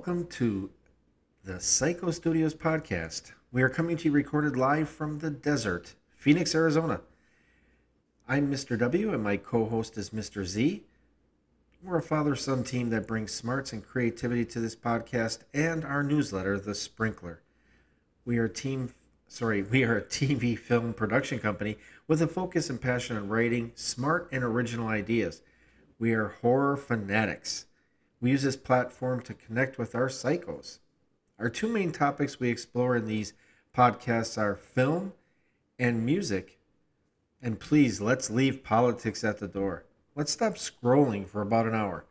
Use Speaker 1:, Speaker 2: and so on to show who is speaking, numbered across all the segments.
Speaker 1: welcome to the Psycho Studios podcast. We are coming to you recorded live from the desert, Phoenix, Arizona. I'm Mr. W, and my co-host is Mr. Z. We're a father-son team that brings smarts and creativity to this podcast and our newsletter, The Sprinkler. We are a TV film production company with a focus and passion on writing smart and original ideas. We are horror fanatics. We use this platform to connect with our psychos. Our two main topics we explore in these podcasts are film and music. And please, let's leave politics at the door. Let's stop scrolling for about an hour.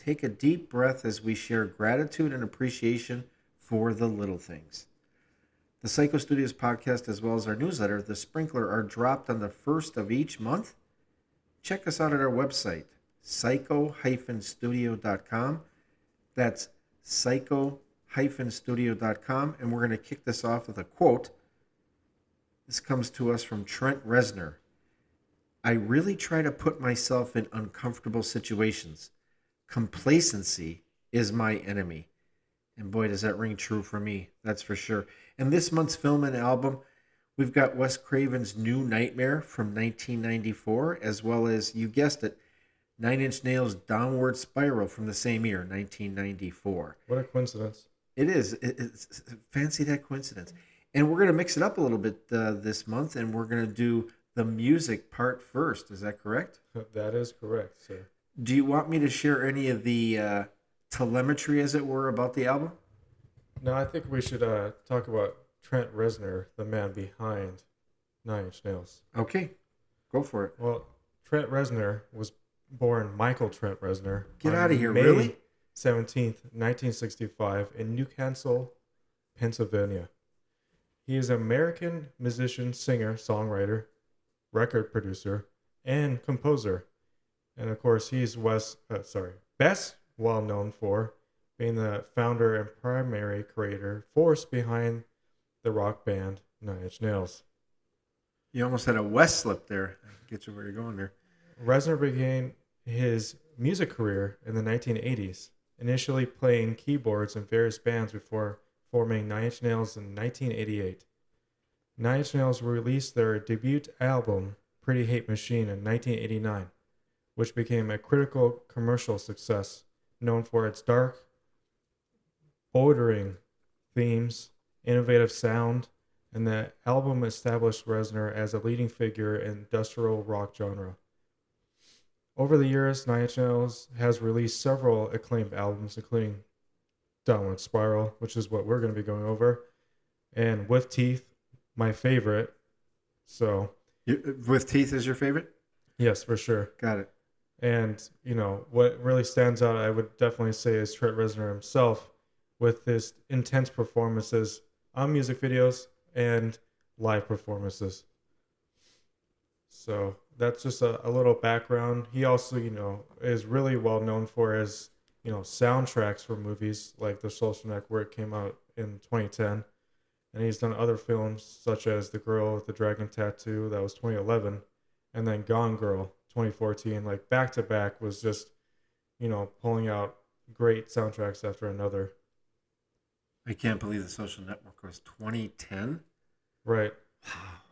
Speaker 1: Take a deep breath as we share gratitude and appreciation for the little things. The Psycho Studios podcast, as well as our newsletter, The Sprinkler, are dropped on the first of each month. Check us out at our website, psycho-studio.com. That's psycho-studio.com. And we're going to kick this off with a quote. This comes to us from Trent Reznor. I really try to put myself in uncomfortable situations. Complacency is my enemy. And boy, does that ring true for me. That's for sure. And this month's film and album, we've got Wes Craven's New Nightmare from 1994, as well as, you guessed it, Nine Inch Nails' Downward Spiral from the same year, 1994.
Speaker 2: What a coincidence.
Speaker 1: It is. It's fancy that coincidence. And we're going to mix it up a little bit this month, and we're going to do the music part first. Is that correct?
Speaker 2: That is correct, sir.
Speaker 1: Do you want me to share any of the telemetry, as it were, about the album?
Speaker 2: No, I think we should talk about Trent Reznor, the man behind Nine Inch Nails.
Speaker 1: Okay, go for it.
Speaker 2: Well, Trent Reznor was born Michael Trent Reznor.
Speaker 1: Get out of here,
Speaker 2: May
Speaker 1: really?
Speaker 2: 17th, 1965, in Newcastle, Pennsylvania. He is an American musician, singer, songwriter, record producer, and composer. And of course, he's best well known for being the founder and primary creator force behind the rock band Nine Inch Nails.
Speaker 1: You almost had a West slip there. Get you where you're going there.
Speaker 2: Reznor began his music career in the 1980s, initially playing keyboards in various bands before forming Nine Inch Nails in 1988. Nine Inch Nails released their debut album, Pretty Hate Machine, in 1989, which became a critical commercial success, known for its dark, bordering themes, innovative sound, and the album established Reznor as a leading figure in industrial rock genre. Over the years, Nine Inch Nails has released several acclaimed albums, including Downward Spiral, which is what we're going to be going over, and With Teeth, my favorite. So,
Speaker 1: With Teeth is your favorite?
Speaker 2: Yes, for sure.
Speaker 1: Got it.
Speaker 2: And, what really stands out, I would definitely say, is Trent Reznor himself with his intense performances on music videos and live performances. So that's just a little background. He also, is really well known for his, soundtracks for movies like The Social Network came out in 2010. And he's done other films such as The Girl with the Dragon Tattoo, that was 2011, and then Gone Girl, 2014. Like back to back was just, pulling out great soundtracks after another.
Speaker 1: I can't believe The Social Network was 2010.
Speaker 2: Right.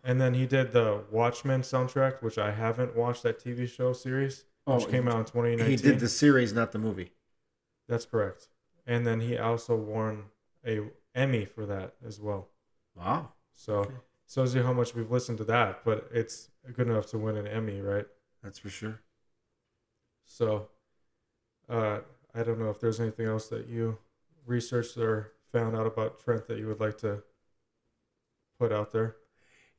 Speaker 2: And then he did the Watchmen soundtrack, which I haven't watched, that TV show series, which came out in 2019.
Speaker 1: He did the series, not the movie.
Speaker 2: That's correct. And then he also won a Emmy for that as well.
Speaker 1: Wow.
Speaker 2: So
Speaker 1: okay.
Speaker 2: Shows you how much we've listened to that, but it's good enough to win an Emmy, right?
Speaker 1: That's for sure.
Speaker 2: So I don't know if there's anything else that you researched or found out about Trent that you would like to put out there.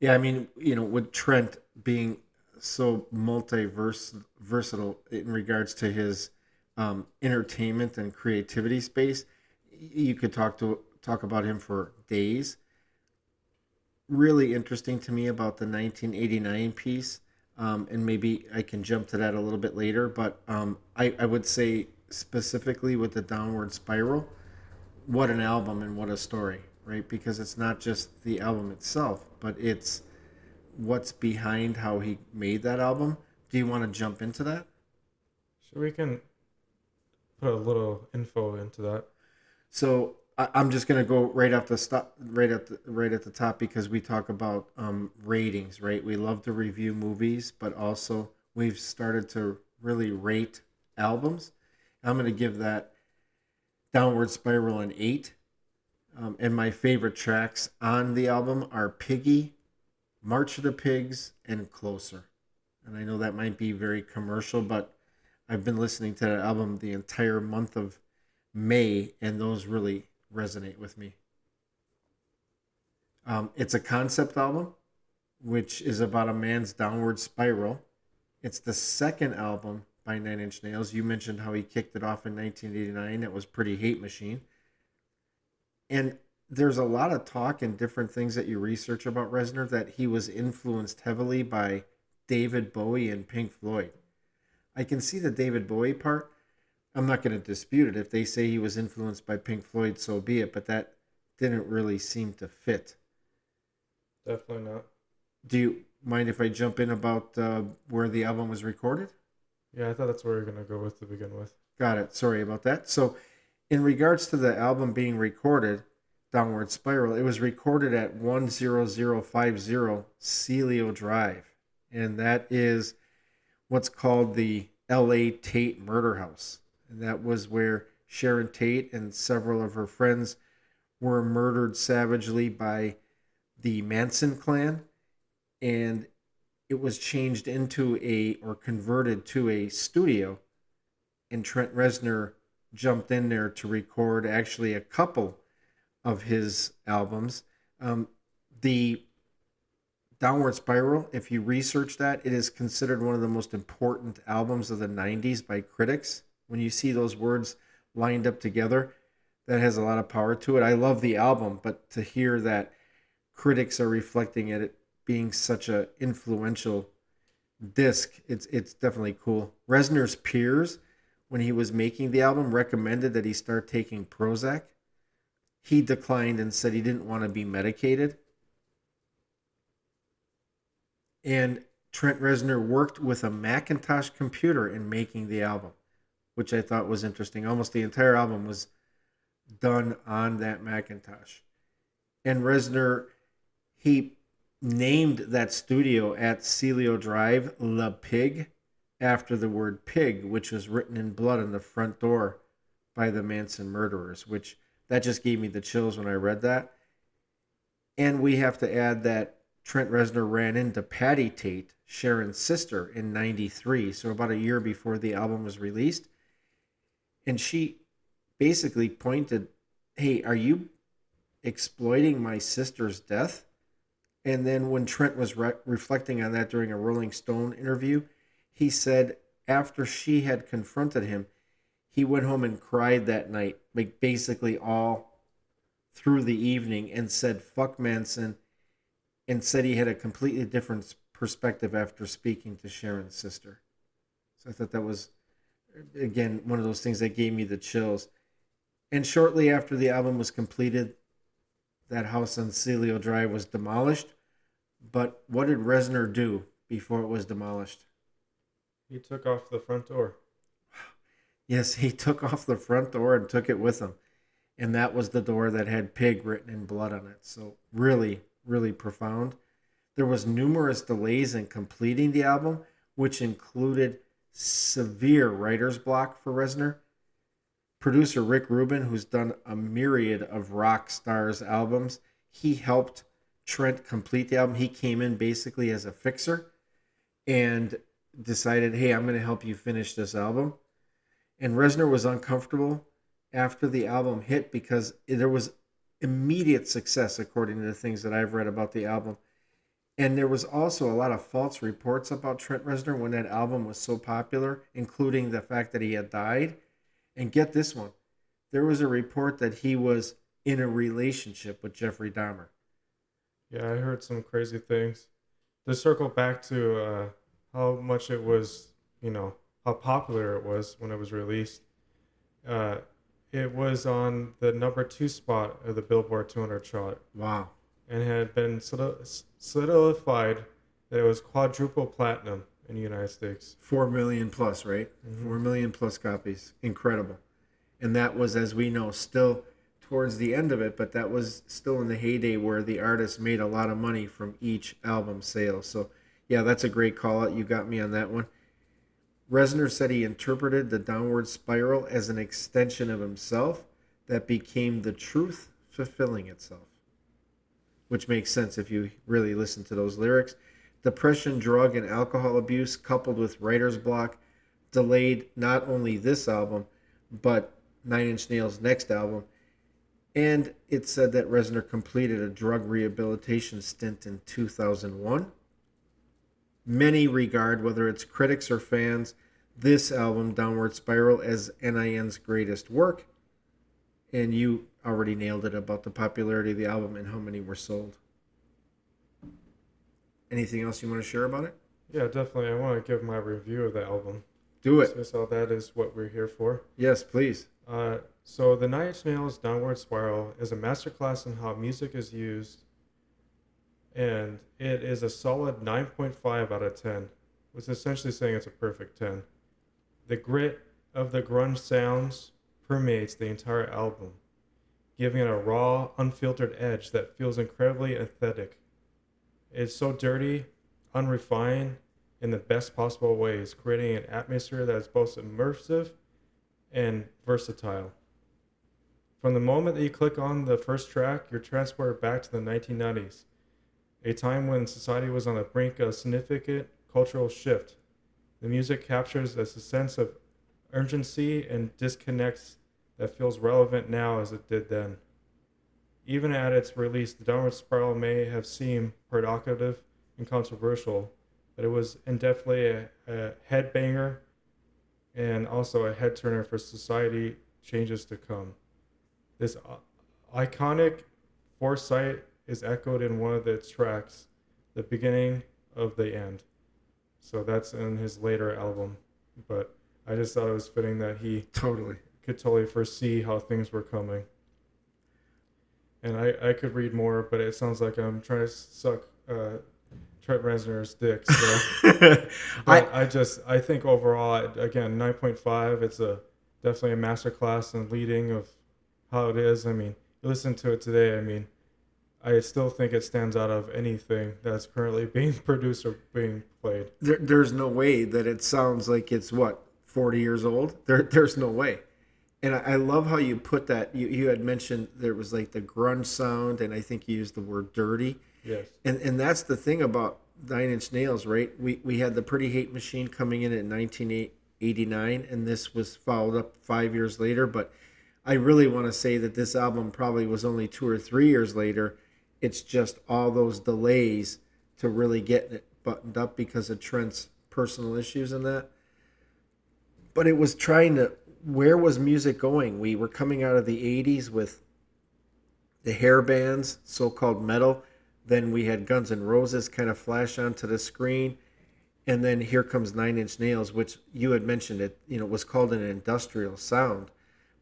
Speaker 1: Yeah, I mean, with Trent being so versatile in regards to his entertainment and creativity space, you could talk about him for days. Really interesting to me about the 1989 piece, and maybe I can jump to that a little bit later, but I would say specifically with the Downward Spiral, what an album and what a story, right? Because it's not just the album itself, but it's what's behind how he made that album. Do you want to jump into that?
Speaker 2: Sure, we can put a little info into that.
Speaker 1: So I'm just gonna go right at the top because we talk about ratings, right? We love to review movies, but also we've started to really rate albums. I'm gonna give that Downward Spiral an 8. And my favorite tracks on the album are Piggy, March of the Pigs, and Closer. And I know that might be very commercial, but I've been listening to that album the entire month of May, and those really resonate with me. It's a concept album, which is about a man's downward spiral. It's the second album by Nine Inch Nails. You mentioned how he kicked it off in 1989. It was Pretty Hate Machine. And there's a lot of talk and different things that you research about Reznor that he was influenced heavily by David Bowie and Pink Floyd. I can see the David Bowie part. I'm not going to dispute it. If they say he was influenced by Pink Floyd, so be it. But that didn't really seem to fit.
Speaker 2: Definitely not.
Speaker 1: Do you mind if I jump in about where the album was recorded?
Speaker 2: Yeah, I thought that's where you're gonna go with to begin with.
Speaker 1: Got it. Sorry about that. So, in regards to the album being recorded, Downward Spiral, it was recorded at 10050 Celio Drive. And that is what's called the LA Tate Murder House. And that was where Sharon Tate and several of her friends were murdered savagely by the Manson clan. And it was changed into or converted to a studio. And Trent Reznor jumped in there to record actually a couple of his albums. The Downward Spiral, if you research that, it is considered one of the most important albums of the 90s by critics. When you see those words lined up together, that has a lot of power to it. I love the album, but to hear that critics are reflecting it being such an influential disc, it's definitely cool. Reznor's peers, when he was making the album, recommended that he start taking Prozac. He declined and said he didn't want to be medicated. And Trent Reznor worked with a Macintosh computer in making the album, which I thought was interesting. Almost the entire album was done on that Macintosh. And Reznor, he named that studio at Celio Drive La Pig after the word pig, which was written in blood on the front door by the Manson murderers, which that just gave me the chills when I read that. And we have to add that Trent Reznor ran into Patty Tate, Sharon's sister, in 93, so about a year before the album was released. And she basically pointed, hey, are you exploiting my sister's death? And then when Trent was reflecting on that during a Rolling Stone interview, he said after she had confronted him, he went home and cried that night, like basically all through the evening, and said, fuck Manson, and said he had a completely different perspective after speaking to Sharon's sister. So I thought that was, again, one of those things that gave me the chills. And shortly after the album was completed, that house on Celio Drive was demolished. But what did Reznor do before it was demolished?
Speaker 2: He took off the front door.
Speaker 1: Yes, he took off the front door and took it with him. And that was the door that had pig written in blood on it. So really, really profound. There was numerous delays in completing the album, which included severe writer's block for Reznor. Producer Rick Rubin, who's done a myriad of rock stars albums, he helped Trent complete the album. He came in basically as a fixer and decided, hey, I'm going to help you finish this album. And Reznor was uncomfortable after the album hit because there was immediate success, according to the things that I've read about the album. And there was also a lot of false reports about Trent Reznor when that album was so popular, including the fact that he had died. And get this one. There was a report that he was in a relationship with Jeffrey Dahmer.
Speaker 2: Yeah, I heard some crazy things. To circle back to how much it was, how popular it was when it was released. It was on the number 2 spot of the Billboard 200 chart.
Speaker 1: Wow.
Speaker 2: And had been solidified that it was quadruple platinum in the United States.
Speaker 1: 4 million plus, right?
Speaker 2: Mm-hmm.
Speaker 1: 4 million plus copies. Incredible. And that was, as we know, still towards the end of it, but that was still in the heyday where the artist made a lot of money from each album sale. So, yeah, that's a great call out. You got me on that one. Reznor said he interpreted the downward spiral as an extension of himself that became the truth fulfilling itself, which makes sense if you really listen to those lyrics. Depression, drug, and alcohol abuse, coupled with writer's block, delayed not only this album, but Nine Inch Nails' next album. And it said that Reznor completed a drug rehabilitation stint in 2001. Many regard, whether it's critics or fans, this album, Downward Spiral, as NIN's greatest work. And you already nailed it about the popularity of the album and how many were sold. Anything else you want to share about it?
Speaker 2: Yeah, definitely. I want to give my review of the album.
Speaker 1: Do it.
Speaker 2: So that is what we're here for.
Speaker 1: Yes, please.
Speaker 2: So the Nine Inch Nails Downward Spiral is a masterclass in how music is used, and it is a solid 9.5 out of 10, which is essentially saying it's a perfect 10. The grit of the grunge sounds permeates the entire album, giving it a raw, unfiltered edge that feels incredibly authentic. It's so dirty, unrefined, in the best possible ways, creating an atmosphere that is both immersive and versatile. From the moment that you click on the first track, you're transported back to the 1990s, a time when society was on the brink of a significant cultural shift. The music captures a sense of urgency and disconnects that feels relevant now as it did then. Even at its release, the Downward Spiral may have seemed provocative and controversial, but it was indefinitely a headbanger and also a head turner for society changes to come. This iconic foresight is echoed in one of its tracks, the beginning of the end. So that's in his later album, but I just thought it was fitting that he could totally foresee how things were coming. And I could read more, but it sounds like I'm trying to suck Trent Reznor's dick. So I think overall, again, 9.5. It's definitely a masterclass in leading of how it is. I mean, you listen to it today. I mean, I still think it stands out of anything that's currently being produced or being played.
Speaker 1: There's no way that it sounds like it's 40 years old. There's no way. And I love how you put that. You had mentioned there was like the grunge sound, and I think you used the word dirty.
Speaker 2: Yes.
Speaker 1: And that's the thing about Nine Inch Nails, right? We had the Pretty Hate Machine coming in 1989, and this was followed up 5 years later. But I really want to say that this album probably was only 2 or 3 years later. It's just all those delays to really getting it buttoned up because of Trent's personal issues and that. But it was trying to, where was music going? We were coming out of the 80s with the hair bands, so-called metal. Then we had Guns N' Roses kind of flash onto the screen. And then here comes Nine Inch Nails, which you had mentioned it, was called an industrial sound.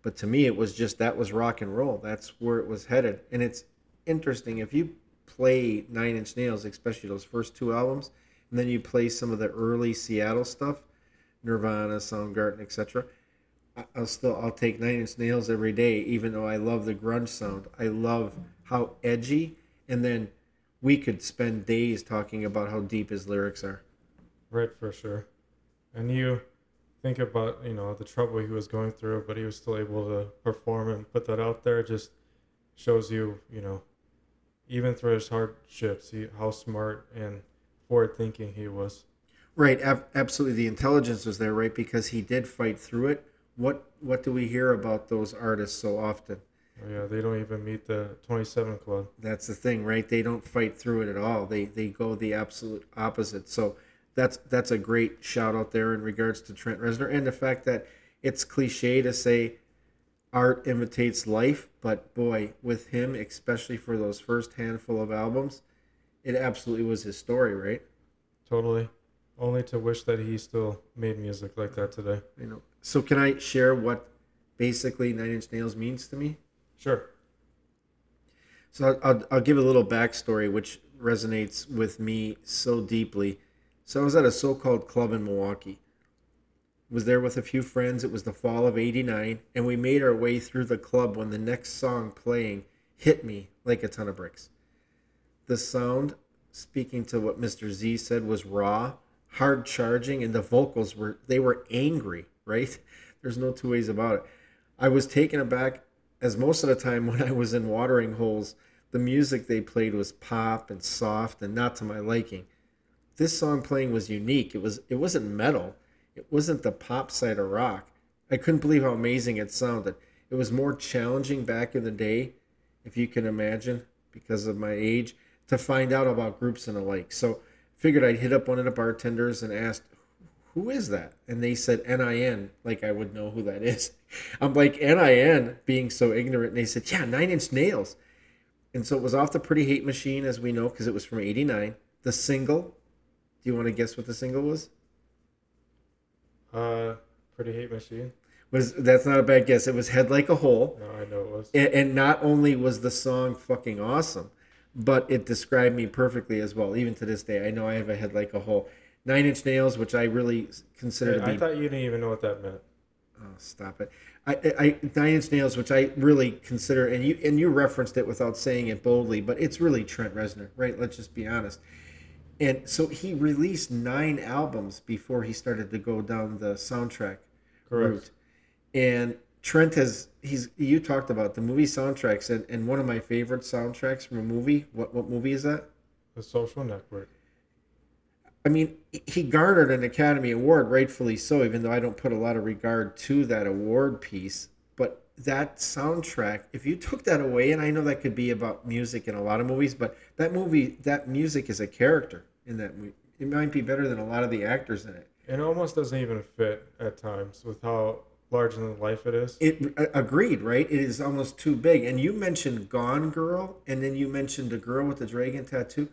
Speaker 1: But to me, it was just, that was rock and roll. That's where it was headed. And it's interesting, if you play Nine Inch Nails, especially those first 2 albums, and then you play some of the early Seattle stuff, Nirvana, Soundgarden, etc., I'll take Nine Inch Nails every day, even though I love the grunge sound. I love how edgy, and then we could spend days talking about how deep his lyrics are.
Speaker 2: Right, for sure. And you think about, the trouble he was going through, but he was still able to perform and put that out there. It just shows you, even through his hardships, how smart and forward-thinking he was.
Speaker 1: Right, absolutely. The intelligence was there, right? Because he did fight through it. What do we hear about those artists so often?
Speaker 2: Oh, yeah, they don't even meet the 27 Club.
Speaker 1: That's the thing, right? They don't fight through it at all. They go the absolute opposite. So that's a great shout out there in regards to Trent Reznor, and the fact that it's cliche to say art imitates life, but boy, with him, especially for those first handful of albums, it absolutely was his story, right?
Speaker 2: Totally. Only to wish that he still made music like that today.
Speaker 1: So can I share what basically Nine Inch Nails means to me?
Speaker 2: Sure.
Speaker 1: So I'll give a little backstory, which resonates with me so deeply. So I was at a so-called club in Milwaukee, Was there with a few friends. It was the fall of '89, and we made our way through the club when the next song playing hit me like a ton of bricks. The sound, speaking to what Mr. Z said, was raw, hard charging, and the vocals were angry, right? There's no two ways about it. I was taken aback as most of the time when I was in watering holes, the music they played was pop and soft and not to my liking. This song playing was unique. It wasn't metal. It wasn't the pop side of rock. I couldn't believe how amazing it sounded. It was more challenging back in the day, if you can imagine, because of my age, to find out about groups and the like. So figured I'd hit up one of the bartenders and asked, who is that? And they said NIN, like I would know who that is. I'm like, NIN, being so ignorant. And they said, yeah, Nine Inch Nails. And so it was off the Pretty Hate Machine, as we know, because it was from '89. The single, do you want to guess what the single was?
Speaker 2: Pretty Hate Machine.
Speaker 1: That's not a bad guess. It was Head Like a Hole.
Speaker 2: No, I know it was.
Speaker 1: And not only was the song fucking awesome, but it described me perfectly as well. Even to this day, I know I have a head like a hole. Nine Inch Nails, which I really consider to be.
Speaker 2: I thought you didn't even know what that meant.
Speaker 1: Oh, stop it! Nine Inch Nails, which I really consider, and you referenced it without saying it boldly, but it's really Trent Reznor, right? Let's just be honest. And so he released 9 albums before he started to go down the soundtrack route. And Trent you talked about the movie soundtracks, and one of my favorite soundtracks from a movie. What movie is that?
Speaker 2: The Social Network.
Speaker 1: I mean, he garnered an Academy Award, rightfully so, even though I don't put a lot of regard to that award piece. But that soundtrack, if you took that away, and I know that could be about music in a lot of movies, but that music is a character in that movie. It might be better than a lot of the actors in it.
Speaker 2: It almost doesn't even fit at times with how larger than life it is.
Speaker 1: Agreed, right? It is almost too big. And you mentioned Gone Girl, and then you mentioned a girl with a dragon tattoo.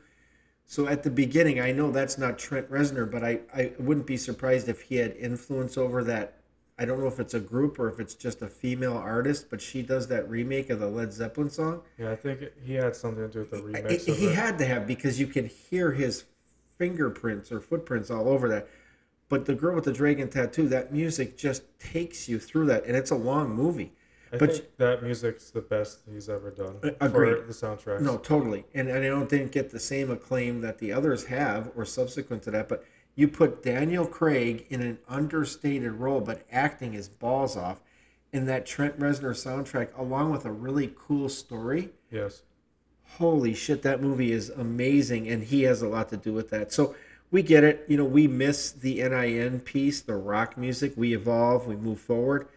Speaker 1: So at the beginning, I know that's not Trent Reznor, but I wouldn't be surprised if he had influence over that. I don't know if it's a group or if it's just a female artist, but she does that remake of the Led Zeppelin song.
Speaker 2: Yeah, I think he had something to do with the remix of it.
Speaker 1: He had to have, because you can hear his fingerprints or footprints all over that. But the girl with the dragon tattoo, that music just takes you through that, and it's a long movie.
Speaker 2: I think that music's the best he's ever done
Speaker 1: agreed.
Speaker 2: For the soundtracks.
Speaker 1: No, totally. And I don't didn't get the same acclaim that the others have or subsequent to that, but you put Daniel Craig in an understated role, but acting his balls off, in that Trent Reznor soundtrack, along with a really cool story.
Speaker 2: Yes.
Speaker 1: Holy shit, that movie is amazing, and he has a lot to do with that. So we get it. You know, we miss the NIN piece, the rock music. We evolve, we move forward.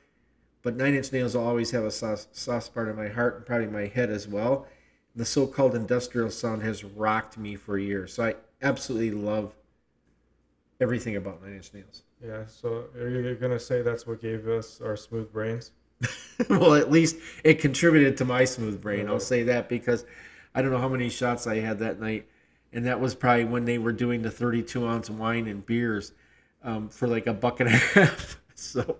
Speaker 1: But Nine Inch Nails will always have a soft spot in my heart and probably my head as well. The so-called industrial sound has rocked me for years. So I absolutely love everything about Nine Inch Nails.
Speaker 2: Yeah, so are you going to say that's what gave us our smooth brains?
Speaker 1: Well, at least it contributed to my smooth brain. I'll say that, because I don't know how many shots I had that night. And that was probably when they were doing the 32-ounce wine and beers for like $1.50. So...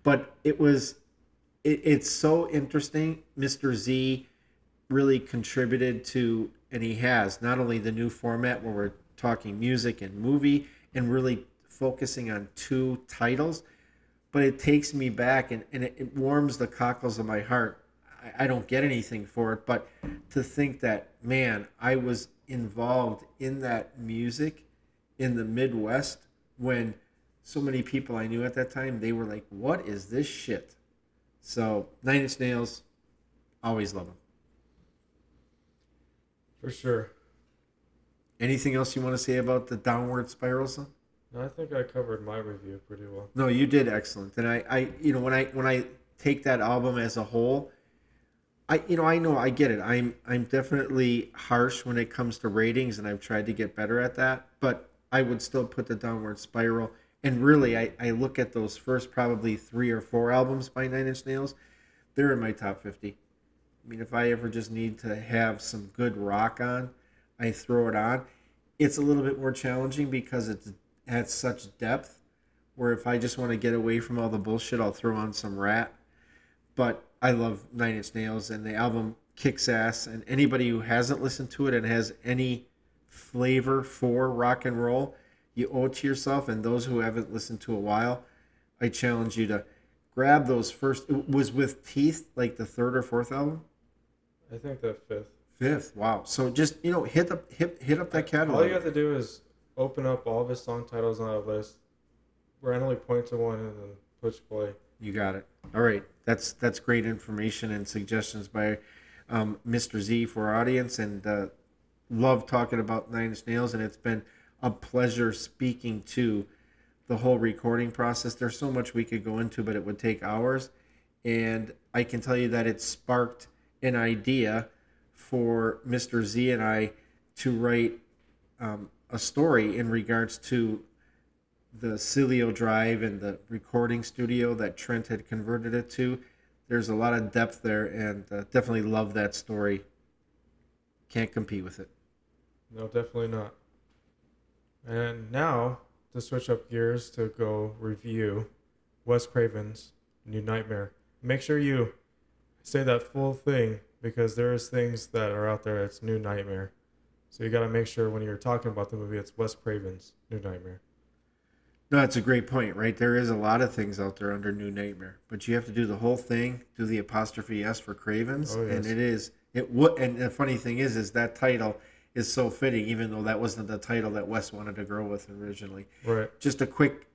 Speaker 1: But it's so interesting. Mr. Z really contributed to, and he has, not only the new format where we're talking music and movie and really focusing on 2 titles, but it takes me back and it warms the cockles of my heart. I don't get anything for it, but to think that, man, I was involved in that music in the Midwest when so many people I knew at that time, they were like, what is this shit? So, Nine Inch Nails, always love them.
Speaker 2: For sure.
Speaker 1: Anything else you want to say about the Downward Spiral song?
Speaker 2: No, I think I covered my review pretty well.
Speaker 1: No, you did excellent. And I when I take that album as a whole, I know I get it. I'm definitely harsh when it comes to ratings, and I've tried to get better at that. But I would still put the Downward Spiral. And really, I look at those first probably 3 or 4 albums by Nine Inch Nails, they're in my top 50. I mean, if I ever just need to have some good rock on, I throw it on. It's a little bit more challenging because it has such depth, where if I just want to get away from all the bullshit, I'll throw on some Rat. But I love Nine Inch Nails, and the album kicks ass. And anybody who hasn't listened to it and has any flavor for rock and roll, you owe it to yourself, and those who haven't listened to a while, I challenge you to grab those first. It was with Teeth like the third or fourth album?
Speaker 2: I think the fifth.
Speaker 1: Fifth. Wow. So just hit up that
Speaker 2: All you
Speaker 1: catalog.
Speaker 2: have to do is open up all of his song titles on a list, randomly point to one, and then push play.
Speaker 1: You got it. All right. That's great information and suggestions by Mr. Z for our audience, and love talking about Nine Inch Nails, and it's been a pleasure speaking to the whole recording process. There's so much we could go into, but it would take hours. And I can tell you that it sparked an idea for Mr. Z and I to write a story in regards to the Cilio Drive and the recording studio that Trent had converted it to. There's a lot of depth there, and definitely love that story. Can't compete with it.
Speaker 2: No, definitely not. And now, to switch up gears to go review Wes Craven's New Nightmare. Make sure you say that full thing because there is things that are out there that's New Nightmare. So you got to make sure when you're talking about the movie, it's Wes Craven's New Nightmare.
Speaker 1: No, that's a great point, right? There is a lot of things out there under New Nightmare, but you have to do the whole thing, do the apostrophe S for Cravens,
Speaker 2: Oh, yes.
Speaker 1: and it would. And the funny thing is that title is so fitting, even though that wasn't the title that Wes wanted to go with originally.
Speaker 2: Right.
Speaker 1: Just a quick,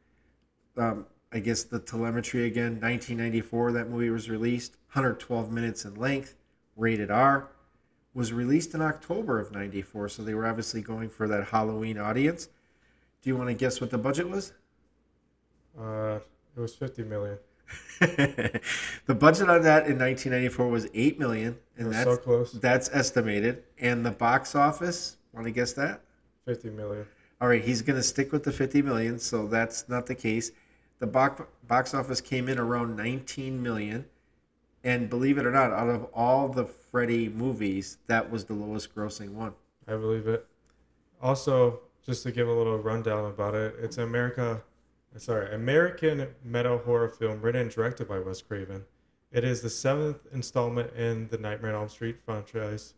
Speaker 1: I guess the telemetry again. 1994, that movie was released, 112 minutes in length, rated R. Was released in October of '94, so they were obviously going for that Halloween audience. Do you want to guess what the budget was?
Speaker 2: It was 50 million.
Speaker 1: The budget on that in 1994 was 8 million, and
Speaker 2: That's so close.
Speaker 1: that's estimated. And the box office, want to guess that?
Speaker 2: 50 million.
Speaker 1: All right, he's going to stick with the 50 million, so that's not the case. The box office came in around 19 million, and believe it or not, out of all the Freddy movies, that was the lowest grossing one.
Speaker 2: I believe it. Also, just to give a little rundown about it, it's American meta horror film written and directed by Wes Craven. It is the seventh installment in the Nightmare on Elm Street franchise.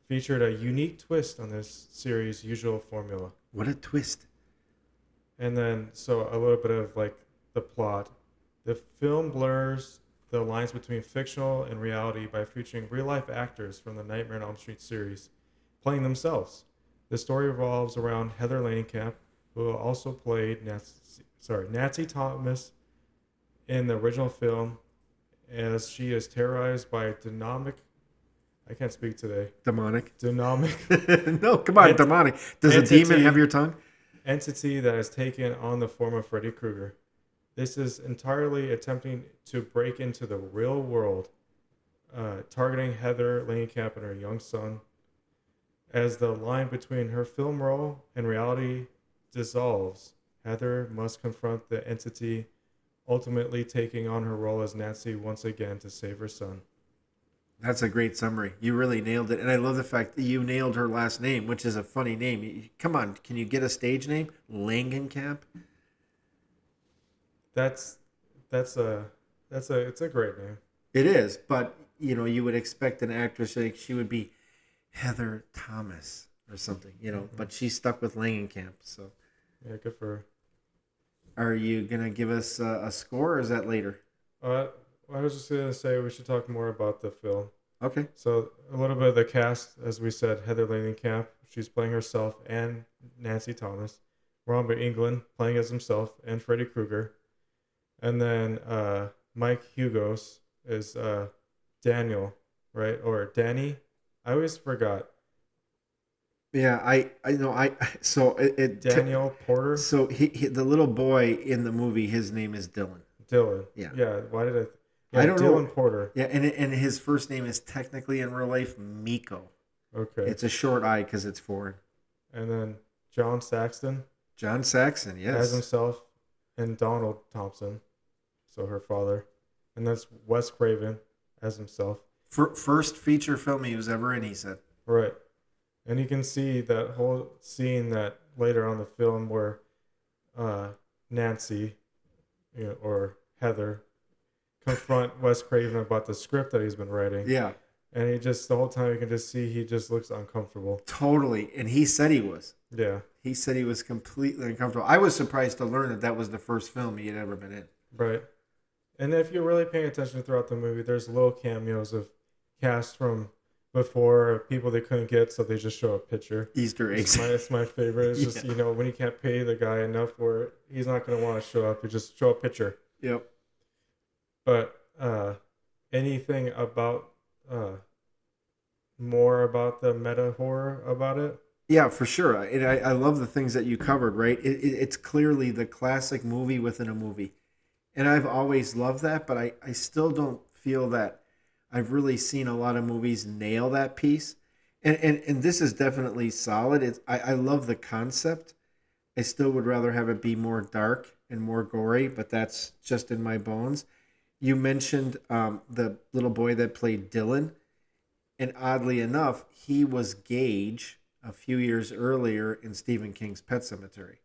Speaker 2: Featured a unique twist on this series' usual formula.
Speaker 1: What a twist.
Speaker 2: And then, so a little bit of like the plot. The film blurs the lines between fictional and reality by featuring real life actors from the Nightmare on Elm Street series playing themselves. The story revolves around Heather Langenkamp, who also played Nancy Thomas in the original film, as she is terrorized by a demonic. I can't speak today.
Speaker 1: Demonic.
Speaker 2: Demonic
Speaker 1: No, come on, demonic. Does a demon have your tongue?
Speaker 2: Entity that has taken on the form of Freddy Krueger. This is entirely attempting to break into the real world, targeting Heather Langenkamp and her young son. As the line between her film role and reality dissolves, Heather must confront the entity, ultimately taking on her role as Nancy once again to save her son.
Speaker 1: That's a great summary. You really nailed it. And I love the fact that you nailed her last name, which is a funny name. Come on, can you get a stage name? Langenkamp?
Speaker 2: It's a great name.
Speaker 1: It is, but you would expect an actress like she would be Heather Thomas or something, but she's stuck with Langenkamp. So,
Speaker 2: Yeah, good for her.
Speaker 1: are you gonna give us a score, or is that later?
Speaker 2: I was just gonna say we should talk more about the film.
Speaker 1: Okay.
Speaker 2: So a little bit of the cast, as we said, Heather Langenkamp, she's playing herself, and Nancy Thomas. Robert Englund playing as himself and Freddy Krueger. And then Mike Hugos is Daniel, right? Or Danny? I always forgot.
Speaker 1: Yeah, I know. So it
Speaker 2: Daniel Porter?
Speaker 1: So he the little boy in the movie, his name is Dylan.
Speaker 2: Dylan.
Speaker 1: Yeah.
Speaker 2: Yeah, why did
Speaker 1: I don't
Speaker 2: Dylan
Speaker 1: know.
Speaker 2: Porter.
Speaker 1: Yeah, and his first name is technically in real life Miko.
Speaker 2: Okay.
Speaker 1: It's a short I because it's foreign.
Speaker 2: And then John Saxton
Speaker 1: John Saxon,
Speaker 2: as
Speaker 1: yes.
Speaker 2: himself, and Donald Thompson, so her father. And that's Wes Craven as himself.
Speaker 1: First feature film he was ever in, he said.
Speaker 2: Right. And you can see that whole scene that later on the film where Nancy, or Heather, confront Wes Craven about the script that he's been writing.
Speaker 1: Yeah.
Speaker 2: And he just, the whole time you can just see he just looks uncomfortable.
Speaker 1: Totally. And he said he was.
Speaker 2: Yeah.
Speaker 1: He said he was completely uncomfortable. I was surprised to learn that was the first film he had ever been in.
Speaker 2: Right. And if you're really paying attention throughout the movie, there's little cameos of cast from before, people they couldn't get, so they just show a picture.
Speaker 1: Easter
Speaker 2: It's
Speaker 1: eggs.
Speaker 2: my favorite. It's
Speaker 1: Yeah.
Speaker 2: just when you can't pay the guy enough for it, he's not gonna want to show up. You just show a picture.
Speaker 1: Yep.
Speaker 2: But anything about uh more about the meta horror about it?
Speaker 1: Yeah, for sure. And I love the things that you covered, right? It's clearly the classic movie within a movie. And I've always loved that, but I still don't feel that I've really seen a lot of movies nail that piece. And this is definitely solid. I love the concept. I still would rather have it be more dark and more gory, but that's just in my bones. You mentioned the little boy that played Dylan, and oddly enough, he was Gage a few years earlier in Stephen King's Pet Cemetery,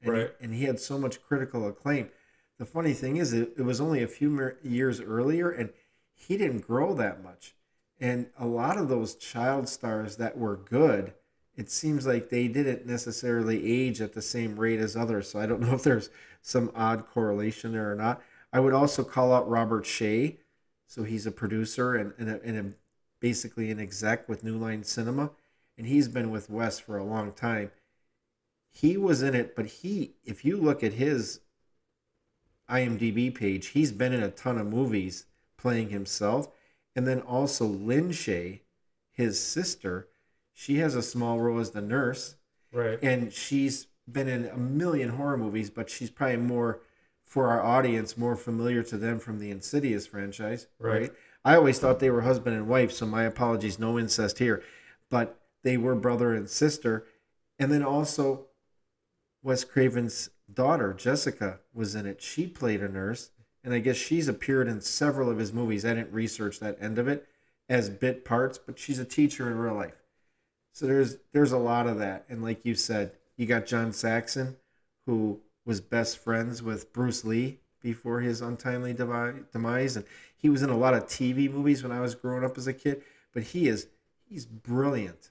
Speaker 2: Right.
Speaker 1: and he had so much critical acclaim. The funny thing is, it was only a few years earlier, and he didn't grow that much. And a lot of those child stars that were good, it seems like they didn't necessarily age at the same rate as others. So I don't know if there's some odd correlation there or not. I would also call out Robert Shea. So he's a producer and basically an exec with New Line Cinema. And he's been with Wes for a long time. He was in it, but if you look at his IMDb page, he's been in a ton of movies playing himself. And then also Lynn Shay, his sister, she has a small role as the nurse,
Speaker 2: Right.
Speaker 1: and she's been in a million horror movies, but she's probably more for our audience, more familiar to them from the Insidious franchise,
Speaker 2: Right.
Speaker 1: right? I always thought they were husband and wife, so my apologies, no incest here, but they were brother and sister. And then also Wes Craven's daughter, Jessica, was in it. She played a nurse, and I guess she's appeared in several of his movies. I didn't research that end of it as bit parts, but she's a teacher in real life. So there's a lot of that. And like you said, you got John Saxon, who was best friends with Bruce Lee before his untimely demise, and he was in a lot of TV movies when I was growing up as a kid. But he's brilliant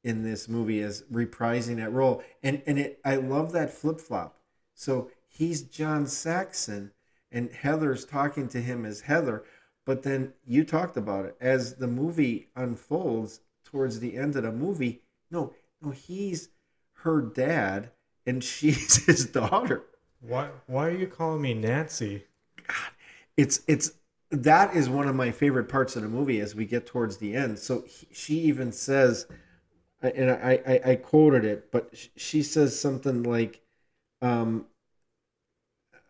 Speaker 1: in this movie as reprising that role. And I love that flip flop. So he's John Saxon and Heather's talking to him as Heather, but then you talked about it as the movie unfolds towards the end of the movie. No, he's her dad and she's his daughter.
Speaker 2: Why are you calling me Nancy?
Speaker 1: It's that is one of my favorite parts of the movie as we get towards the end. So she even says, and I quoted it, but she says something like, um,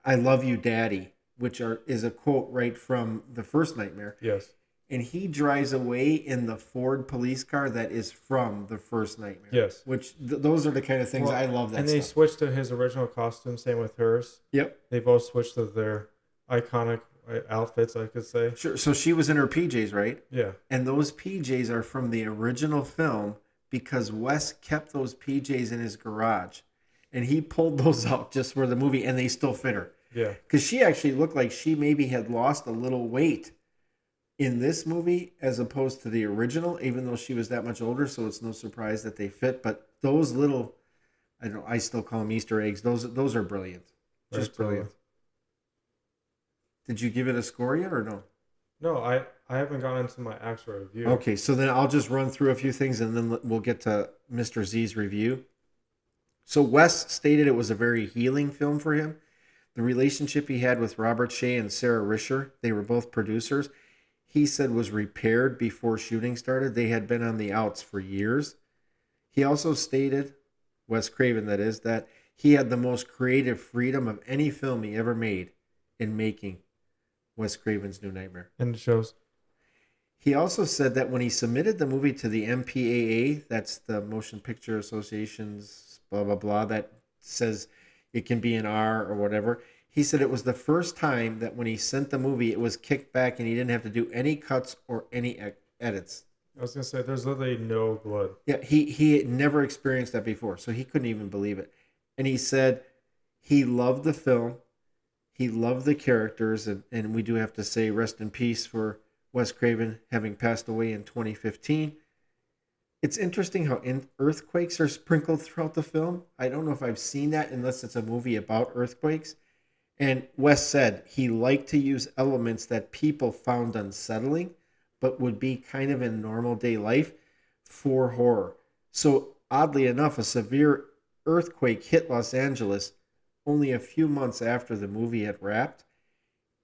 Speaker 1: "I love you, Daddy," which is a quote right from the first Nightmare.
Speaker 2: Yes.
Speaker 1: And he drives away in the Ford police car that is from the first Nightmare.
Speaker 2: Yes.
Speaker 1: Which those are the kind of things I love. That
Speaker 2: and they
Speaker 1: stuff.
Speaker 2: switched to his original costume. Same with hers.
Speaker 1: Yep.
Speaker 2: They both switched to their iconic outfits, I could say.
Speaker 1: Sure. So she was in her PJs, right?
Speaker 2: Yeah.
Speaker 1: And those PJs are from the original film because Wes kept those PJs in his garage, and he pulled those out just for the movie, and they still fit her.
Speaker 2: Yeah.
Speaker 1: Because she actually looked like she maybe had lost a little weight in this movie as opposed to the original, even though she was that much older. So it's no surprise that they fit. But those little, I don't know, I still call them Easter eggs. Those are brilliant, just
Speaker 2: Right,
Speaker 1: brilliant. Did you give it a score yet or no?
Speaker 2: No, I haven't gone into my actual review.
Speaker 1: Okay, so then I'll just run through a few things and then we'll get to Mr. Z's review. So Wes stated it was a very healing film for him. The relationship he had with Robert Shea and Sarah Risher, they were both producers, he said was repaired before shooting started. They had been on the outs for years. He also stated, Wes Craven that is, that he had the most creative freedom of any film he ever made in making Wes Craven's New Nightmare.
Speaker 2: And it shows.
Speaker 1: He also said that when he submitted the movie to the MPAA, that's the Motion Picture Association's blah, blah, blah, that says it can be an R or whatever. He said it was the first time that when he sent the movie, it was kicked back and he didn't have to do any cuts or any edits.
Speaker 2: I was going to say, there's literally no blood.
Speaker 1: Yeah, he had never experienced that before, so he couldn't even believe it. And he said he loved the film. He loved the characters, and we do have to say rest in peace for Wes Craven having passed away in 2015. It's interesting how earthquakes are sprinkled throughout the film. I don't know if I've seen that unless it's a movie about earthquakes. And Wes said he liked to use elements that people found unsettling, but would be kind of in normal day life for horror. So, oddly enough, a severe earthquake hit Los Angeles only a few months after the movie had wrapped.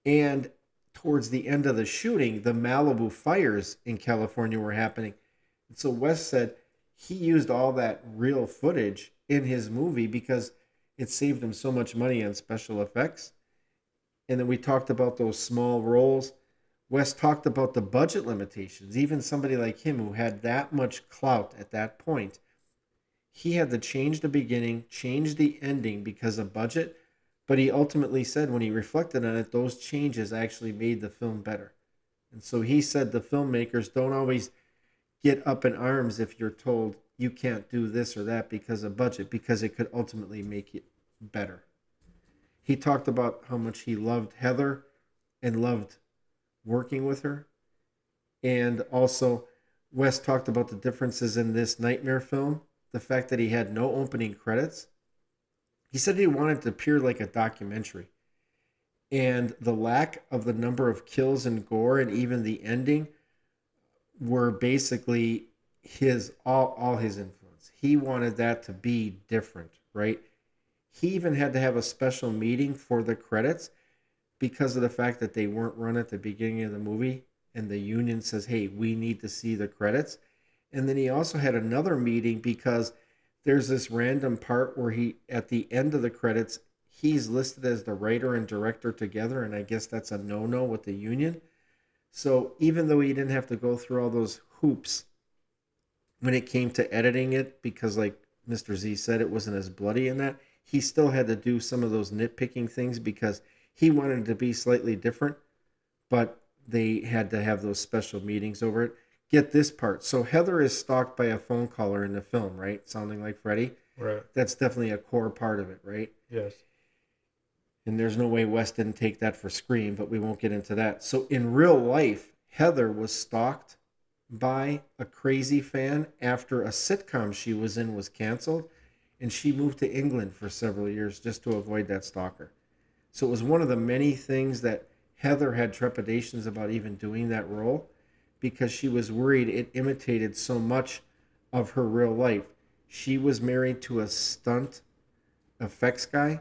Speaker 1: And towards the end of the shooting, the Malibu fires in California were happening. And so Wes said he used all that real footage in his movie because it saved him so much money on special effects. And then we talked about those small roles. Wes talked about the budget limitations. Even somebody like him who had that much clout at that point, he had to change the beginning, change the ending because of budget. But he ultimately said when he reflected on it, those changes actually made the film better. And so he said the filmmakers don't always get up in arms if you're told you can't do this or that because of budget, because it could ultimately make it better. He talked about how much he loved Heather and loved working with her. And also, Wes talked about the differences in this Nightmare film, the fact that he had no opening credits. He said he wanted to appear like a documentary. And the lack of the number of kills and gore and even the ending were basically his all his influence. He wanted that to be different, right? He even had to have a special meeting for the credits because of the fact that they weren't run at the beginning of the movie and the union says, "Hey, we need to see the credits." And then he also had another meeting because there's this random part where he at the end of the credits he's listed as the writer and director together, and I guess that's a no-no with the union. So even though he didn't have to go through all those hoops when it came to editing it, because like Mr. Z said, it wasn't as bloody in that, he still had to do some of those nitpicking things because he wanted it to be slightly different, but they had to have those special meetings over it. Get this part. So Heather is stalked by a phone caller in the film, right? Sounding like Freddy.
Speaker 2: Right.
Speaker 1: That's definitely a core part of it, right?
Speaker 2: Yes.
Speaker 1: And there's no way Wes didn't take that for Scream, but we won't get into that. So in real life, Heather was stalked by a crazy fan after a sitcom she was in was canceled, and she moved to England for several years just to avoid that stalker. So it was one of the many things that Heather had trepidations about even doing that role because she was worried it imitated so much of her real life. She was married to a stunt effects guy.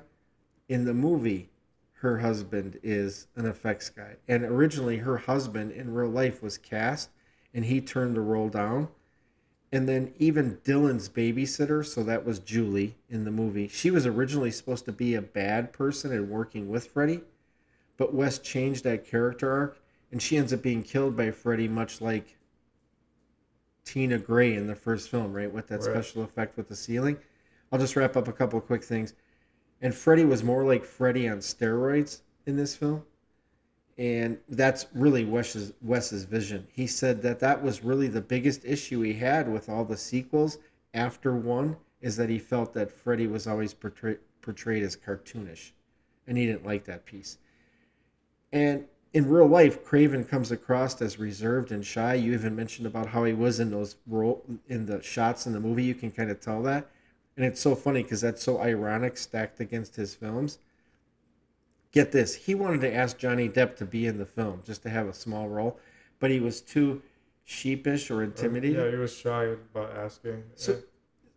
Speaker 1: In the movie, her husband is an effects guy. And originally, her husband in real life was cast, and he turned the role down. And then even Dylan's babysitter, so that was Julie in the movie, she was originally supposed to be a bad person and working with Freddy, but Wes changed that character arc, and she ends up being killed by Freddy, much like Tina Gray in the first film, right? With that special effect with the ceiling. I'll just wrap up a couple of quick things. And Freddy was more like Freddy on steroids in this film. And that's really Wes's vision. He said that that was really the biggest issue he had with all the sequels after one, is that he felt that Freddy was always portrayed as cartoonish. And he didn't like that piece. And in real life, Craven comes across as reserved and shy. You even mentioned about how he was in in the shots in the movie. You can kind of tell that. And it's so funny because that's so ironic stacked against his films. Get this. He wanted to ask Johnny Depp to be in the film, just to have a small role. But he was too sheepish or intimidated.
Speaker 2: Yeah, he was shy about asking.
Speaker 1: So,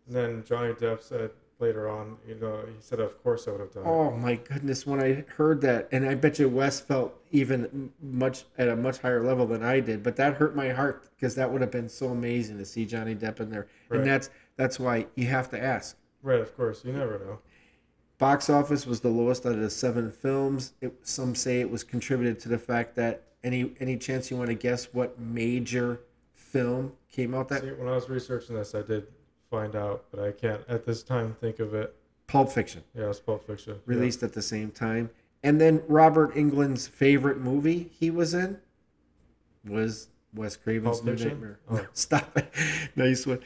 Speaker 2: and then Johnny Depp said later on, he said, "Of course I would have done it."
Speaker 1: Oh my goodness! When I heard that, and I bet you Wes felt even at a much higher level than I did, but that hurt my heart because that would have been so amazing to see Johnny Depp in there, and that's why you have to ask.
Speaker 2: Right, of course, you never know.
Speaker 1: Box office was the lowest out of the 7 films. Some say it was contributed to the fact that any chance you want to guess what major film came out that?
Speaker 2: See, when I was researching this, I did find out, but I can't at this time think of it.
Speaker 1: Pulp Fiction.
Speaker 2: Yeah, it's Pulp Fiction.
Speaker 1: Released at the same time. And then Robert Englund's favorite movie he was in was Wes Craven's New Nightmare.
Speaker 2: Oh.
Speaker 1: No, stop it. Nice one.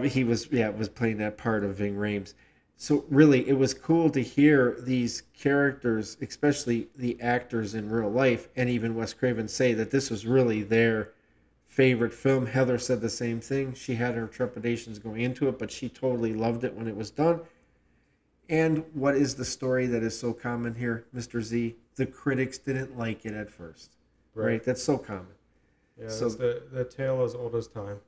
Speaker 1: He was playing that part of Ving Rhames. So really, it was cool to hear these characters, especially the actors in real life, and even Wes Craven say that this was really their favorite film. Heather said the same thing. She had her trepidations going into it, but she totally loved it when it was done. And what is the story that is so common here, Mr. Z? The critics didn't like it at first,
Speaker 2: Right.
Speaker 1: right? That's so common.
Speaker 2: Yeah, it's
Speaker 1: So
Speaker 2: the tale as old as time.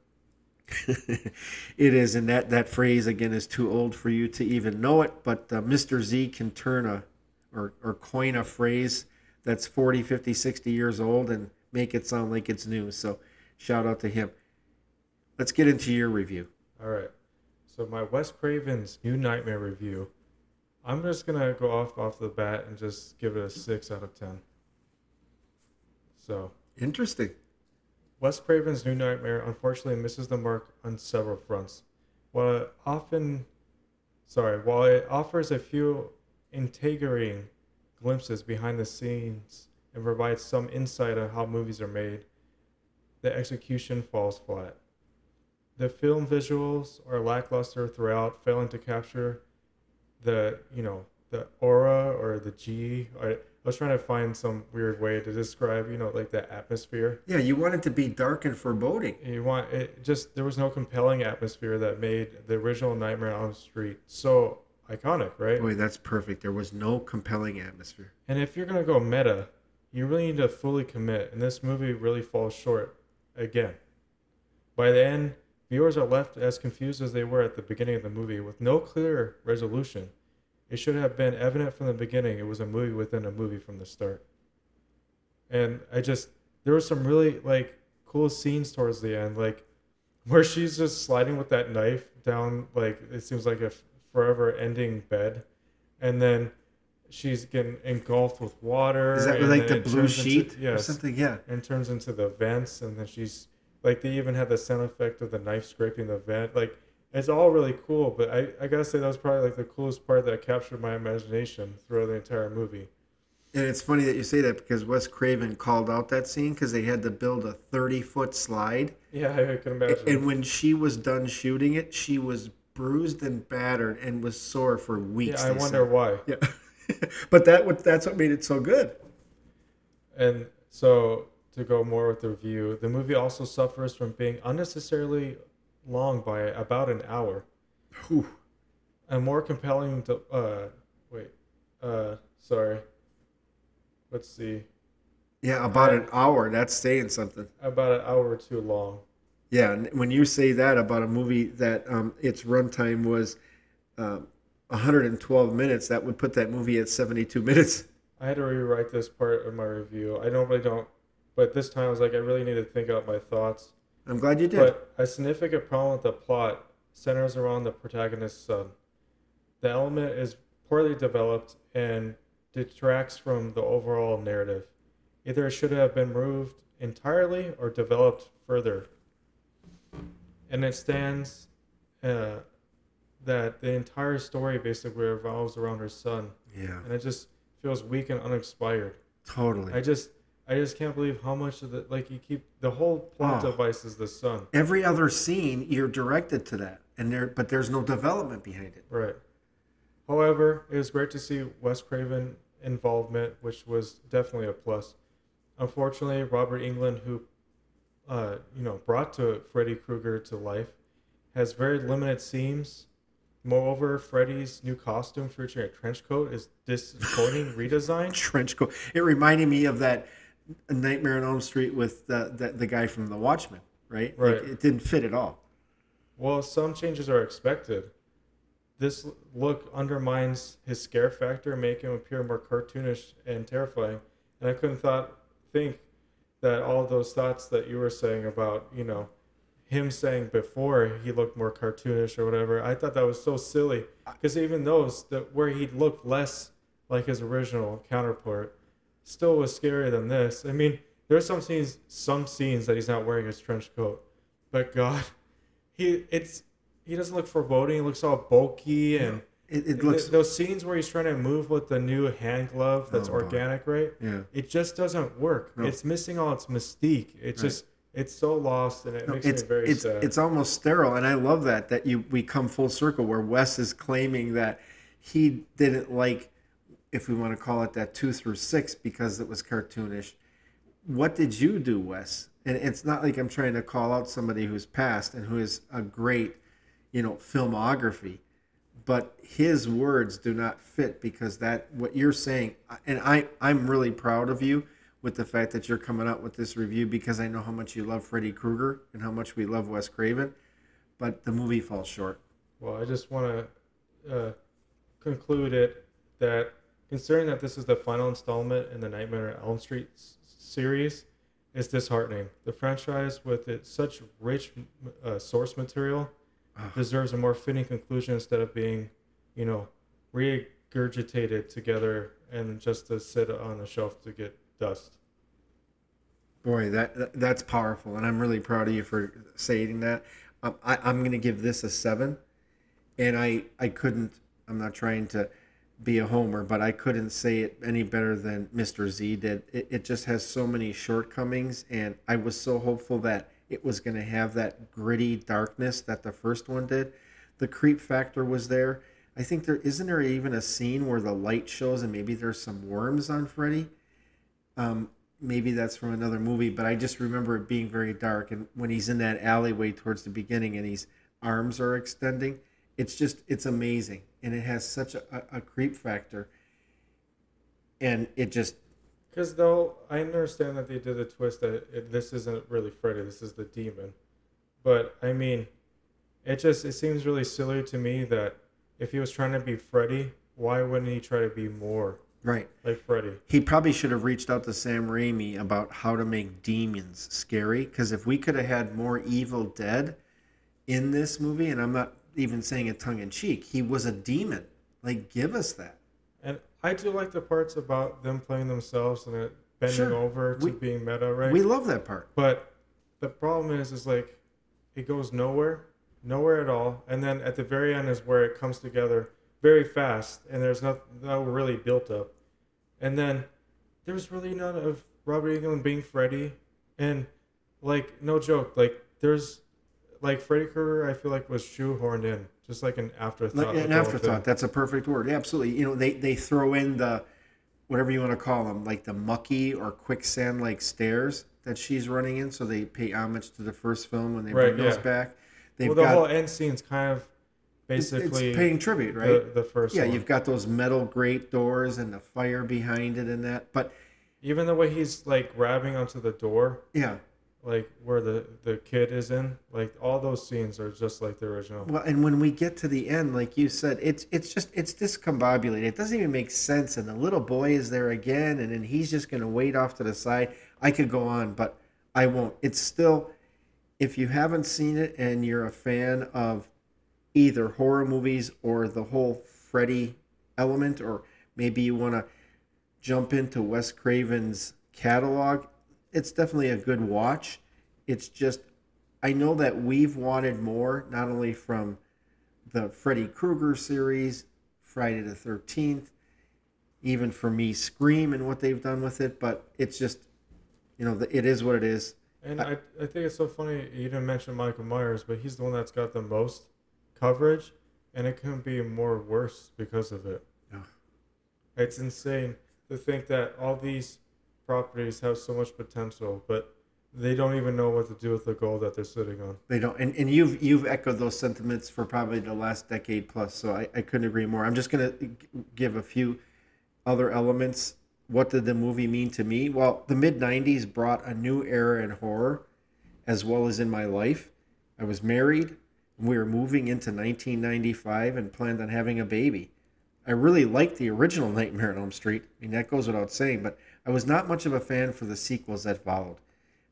Speaker 1: it is, and that phrase again is too old for you to even know it. But Mr. Z can turn or coin a phrase that's 40, 50, 60 years old and make it sound like it's new. So shout out to him. Let's get into your review.
Speaker 2: All right. So my Wes Craven's New Nightmare review. I'm just gonna go off the bat and just give it a 6 out of 10. So
Speaker 1: Interesting.
Speaker 2: Wes Craven's New Nightmare unfortunately misses the mark on several fronts. While it while it offers a few intriguing glimpses behind the scenes and provides some insight on how movies are made, the execution falls flat. The film visuals are lackluster throughout, failing to capture the aura or the G. I was trying to find some weird way to describe, like the atmosphere.
Speaker 1: Yeah, you want it to be dark and foreboding.
Speaker 2: You want it just there was no compelling atmosphere that made the original Nightmare on Elm Street so iconic, right?
Speaker 1: Boy, that's perfect. There was no compelling atmosphere.
Speaker 2: And if you're gonna go meta, you really need to fully commit, and this movie really falls short again. By the end, viewers are left as confused as they were at the beginning of the movie, with no clear resolution. It should have been evident from the beginning it was a movie within a movie from the start. And there were some really like cool scenes towards the end, like where she's just sliding with that knife down, like it seems like a forever ending bed, and then she's getting engulfed with water.
Speaker 1: Is that
Speaker 2: and
Speaker 1: like
Speaker 2: then
Speaker 1: the
Speaker 2: it
Speaker 1: blue
Speaker 2: turns
Speaker 1: sheet
Speaker 2: into,
Speaker 1: or
Speaker 2: yes,
Speaker 1: something? Yeah.
Speaker 2: and turns into the vents, and then she's like they even had the sound effect of the knife scraping the vent. Like it's all really cool, but I gotta say that was probably like the coolest part that captured my imagination throughout the entire movie.
Speaker 1: And it's funny that you say that because Wes Craven called out that scene because they had to build a 30-foot slide.
Speaker 2: Yeah, I can imagine.
Speaker 1: And when she was done shooting it, she was bruised and battered and was sore for weeks.
Speaker 2: Yeah, I wonder why.
Speaker 1: Yeah. But that's what made it so good.
Speaker 2: And so to go more with the review, the movie also suffers from being unnecessarily long by about an hour.
Speaker 1: Whew.
Speaker 2: A more compelling sorry. Let's see.
Speaker 1: Yeah, about an hour. That's saying something.
Speaker 2: About an hour too long.
Speaker 1: Yeah, and when you say that about a movie that its runtime was 112 minutes, that would put that movie at 72 minutes.
Speaker 2: I had to rewrite this part of my review. I normally don't, but this time I was like, I really need to think out my thoughts.
Speaker 1: I'm glad you did.
Speaker 2: But a significant problem with the plot centers around the protagonist's son. The element is poorly developed and detracts from the overall narrative. Either it should have been removed entirely or developed further. And it stands that the entire story basically revolves around her son.
Speaker 1: Yeah.
Speaker 2: And it just feels weak and uninspired.
Speaker 1: Totally.
Speaker 2: I just can't believe how much of you keep the whole plot device is the son.
Speaker 1: Every other scene you're directed to that, but there's no development behind it.
Speaker 2: Right. However, it was great to see Wes Craven involvement, which was definitely a plus. Unfortunately, Robert Englund, who brought to Freddy Krueger to life, has very limited scenes. Moreover, Freddy's new costume featuring a trench coat is disappointing redesign.
Speaker 1: Trench coat. It reminded me of that Nightmare on Elm Street with the guy from The Watchmen, right?
Speaker 2: Right.
Speaker 1: Like, it didn't fit at all.
Speaker 2: Well, some changes are expected. This look undermines his scare factor, making him appear more cartoonish and terrifying. And I couldn't think that all of those thoughts that you were saying about, him saying before he looked more cartoonish or whatever, I thought that was so silly. Because even those where he looked less like his original counterpart still was scarier than this. I mean, there's some scenes that he's not wearing his trench coat. But God, he doesn't look foreboding. He looks all bulky, and
Speaker 1: it looks
Speaker 2: those scenes where he's trying to move with the new hand glove that's organic, right?
Speaker 1: Yeah.
Speaker 2: It just doesn't work. No. It's missing all its mystique. It's just it's so lost, and it makes me very sad.
Speaker 1: It's almost sterile, and I love that we come full circle where Wes is claiming that he didn't like, if we want to call it that, 2 through 6 because it was cartoonish. What did you do, Wes? And it's not like I'm trying to call out somebody who's passed and who is a great, filmography. but his words do not fit because that what you're saying, and I'm really proud of you with the fact that you're coming out with this review because I know how much you love Freddy Krueger and how much we love Wes Craven, but the movie falls short.
Speaker 2: Well, I just want to conclude it that considering that this is the final installment in the Nightmare on Elm Street series, it's disheartening. The franchise, with its such rich source material, deserves a more fitting conclusion instead of being, regurgitated together and just to sit on the shelf to get dust.
Speaker 1: Boy, that's powerful, and I'm really proud of you for saying that. I'm going to give this a 7, and I couldn't. I'm not trying to be a homer, but I couldn't say it any better than Mr. Z did. It just has so many shortcomings, and I was so hopeful that it was going to have that gritty darkness that the first one did. The creep factor was there. I think there even a scene where the light shows and maybe there's some worms on Freddy. Maybe that's from another movie, but I just remember it being very dark. And when he's in that alleyway towards the beginning and his arms are extending, it's amazing. And it has such a creep factor. And it just...
Speaker 2: Because though I understand that they did the twist that this isn't really Freddy, this is the demon. But I mean, it seems really silly to me that if he was trying to be Freddy, why wouldn't he try to be more
Speaker 1: right
Speaker 2: like Freddy?
Speaker 1: He probably should have reached out to Sam Raimi about how to make demons scary. Because if we could have had more Evil Dead in this movie, and I'm not even saying it tongue in cheek, he was a demon. Like, give us that.
Speaker 2: And I do like the parts about them playing themselves and it bending over to being meta, right?
Speaker 1: We love that part.
Speaker 2: But the problem is like it goes nowhere at all. And then at the very end is where it comes together very fast, and there's no really built up. And then there's really none of Robert Englund being Freddy, and like no joke, like there's like Freddy Krueger, I feel like was shoehorned in, just like an afterthought.
Speaker 1: Like an afterthought. That's a perfect word. Yeah, absolutely. They throw in the whatever you want to call them, like the mucky or quicksand like stairs that she's running in, so they pay homage to the first film when they bring those back.
Speaker 2: The whole end scene's kind of basically
Speaker 1: it's paying tribute, right?
Speaker 2: The first one.
Speaker 1: You've got those metal grate doors and the fire behind it and that. But
Speaker 2: even the way he's like grabbing onto the door, like where the kid is in, like all those scenes are just like the original.
Speaker 1: Well, and when we get to the end, like you said, it's discombobulated. It doesn't even make sense. And the little boy is there again, and then he's just going to wait off to the side. I could go on, but I won't. It's still, if you haven't seen it and you're a fan of either horror movies or the whole Freddy element, or maybe you want to jump into Wes Craven's catalog, it's definitely a good watch. It's just, I know that we've wanted more, not only from the Freddy Krueger series, Friday the 13th, even for me, Scream and what they've done with it, but it's just, it is what it is.
Speaker 2: And I think it's so funny you didn't mention Michael Myers, but he's the one that's got the most coverage, and it couldn't be more worse because of it.
Speaker 1: Yeah.
Speaker 2: It's insane to think that all these properties have so much potential, but they don't even know what to do with the gold that they're sitting on.
Speaker 1: They don't, and you've echoed those sentiments for probably the last decade plus, so I couldn't agree more. I'm just going to give a few other elements. What did the movie mean to me? Well, the mid-'90s brought a new era in horror, as well as in my life. I was married, and we were moving into 1995 and planned on having a baby. I really liked the original Nightmare on Elm Street. I mean, that goes without saying, but I was not much of a fan for the sequels that followed.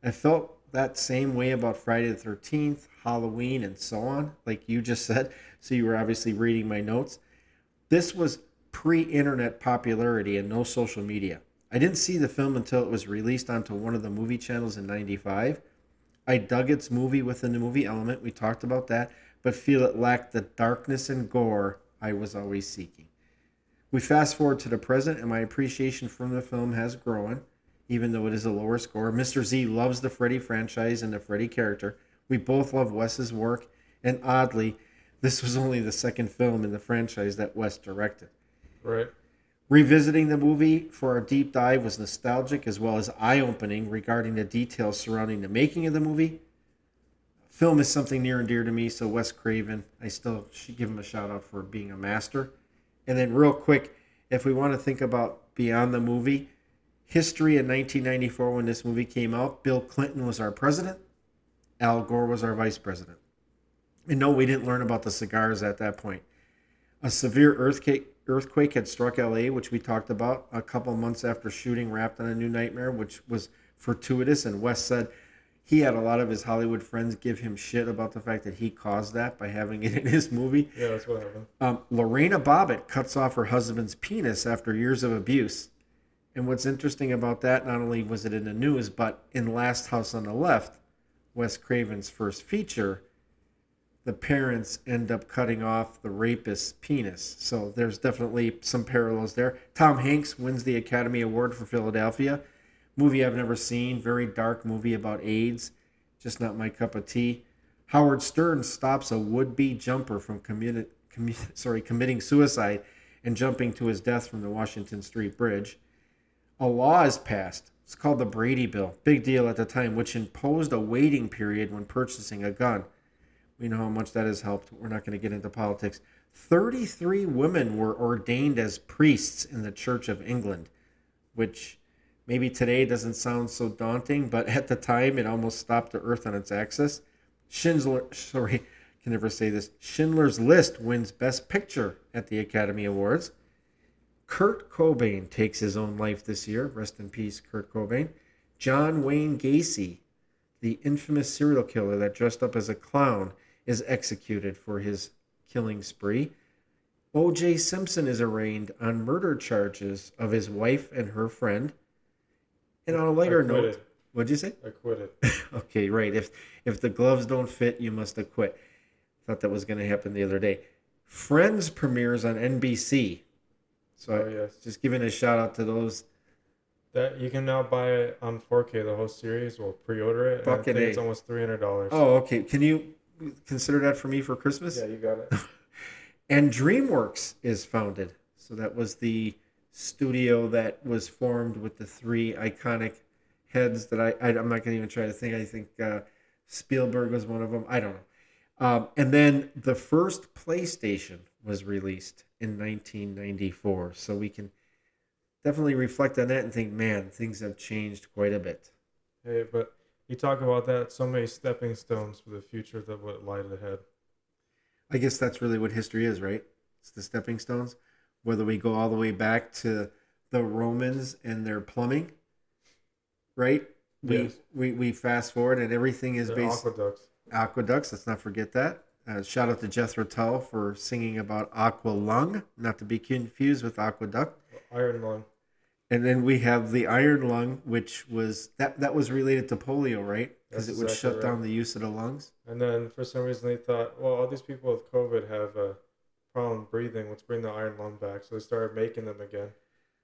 Speaker 1: I felt that same way about Friday the 13th, Halloween, and so on, like you just said. So you were obviously reading my notes. This was pre-internet popularity and no social media. I didn't see the film until it was released onto one of the movie channels in 95. I dug its movie within the movie element. We talked about that, but feel it lacked the darkness and gore I was always seeking. We fast forward to the present, and my appreciation from the film has grown, even though it is a lower score. Mr. Z loves the Freddy franchise and the Freddy character. We both love Wes's work, and oddly, this was only the second film in the franchise that Wes directed.
Speaker 2: Right.
Speaker 1: Revisiting the movie for our deep dive was nostalgic as well as eye-opening regarding the details surrounding the making of the movie. Film is something near and dear to me, so Wes Craven, I still should give him a shout out for being a master. And then, real quick, if we want to think about beyond the movie, history in 1994 when this movie came out, Bill Clinton was our president, Al Gore was our vice president. And no, we didn't learn about the cigars at that point. A severe earthquake had struck LA, which we talked about a couple months after shooting Wrapped on a New Nightmare, which was fortuitous. And Wes said he had a lot of his Hollywood friends give him shit about the fact that he caused that by having it in his movie.
Speaker 2: Yeah, that's what happened.
Speaker 1: Lorena Bobbitt cuts off her husband's penis after years of abuse. And what's interesting about that, not only was it in the news, but in Last House on the Left, Wes Craven's first feature, the parents end up cutting off the rapist's penis. So there's definitely some parallels there. Tom Hanks wins the Academy Award for Philadelphia. Movie I've never seen. Very dark movie about AIDS. Just not my cup of tea. Howard Stern stops a would-be jumper from committing suicide and jumping to his death from the Washington Street Bridge. A law is passed. It's called the Brady Bill. Big deal at the time, which imposed a waiting period when purchasing a gun. We know how much that has helped. We're not going to get into politics. 33 women were ordained as priests in the Church of England, which maybe today doesn't sound so daunting, but at the time it almost stopped the earth on its axis. Schindler's List wins Best Picture at the Academy Awards. Kurt Cobain takes his own life this year. Rest in peace, Kurt Cobain. John Wayne Gacy, the infamous serial killer that dressed up as a clown, is executed for his killing spree. O.J. Simpson is arraigned on murder charges of his wife and her friend. And on a lighter note, what'd you say?
Speaker 2: Acquitted.
Speaker 1: Okay, right. If the gloves don't fit, you must acquit. Thought that was going to happen the other day. Friends premieres on NBC. So
Speaker 2: yes.
Speaker 1: Just giving a shout out to those.
Speaker 2: That you can now buy it on 4K, the whole series. We'll pre-order it. And I think it's almost $300.
Speaker 1: Oh, okay. Can you consider that for me for Christmas?
Speaker 2: Yeah, you got it.
Speaker 1: And DreamWorks is founded. So that was the studio that was formed with the three iconic heads that I'm not going to even try to think. I think Spielberg was one of them. I don't know. And then the first PlayStation was released in 1994. So we can definitely reflect on that and think, man, things have changed quite a bit.
Speaker 2: Hey, but you talk about that, so many stepping stones for the future that would lie ahead.
Speaker 1: I guess that's really what history is, right? It's the stepping stones. Whether we go all the way back to the Romans and their plumbing, right?
Speaker 2: Yes.
Speaker 1: We fast forward and everything is based aqueducts. Let's not forget that. Shout out to Jethro Tull for singing about aqua lung, not to be confused with aqueduct.
Speaker 2: Iron lung.
Speaker 1: And then we have the iron lung, which was that was related to polio, right? Because it would shut down the use of the lungs.
Speaker 2: And then for some reason they thought, well, all these people with COVID have a problem breathing. Let's bring the iron lung back. So they started making them again.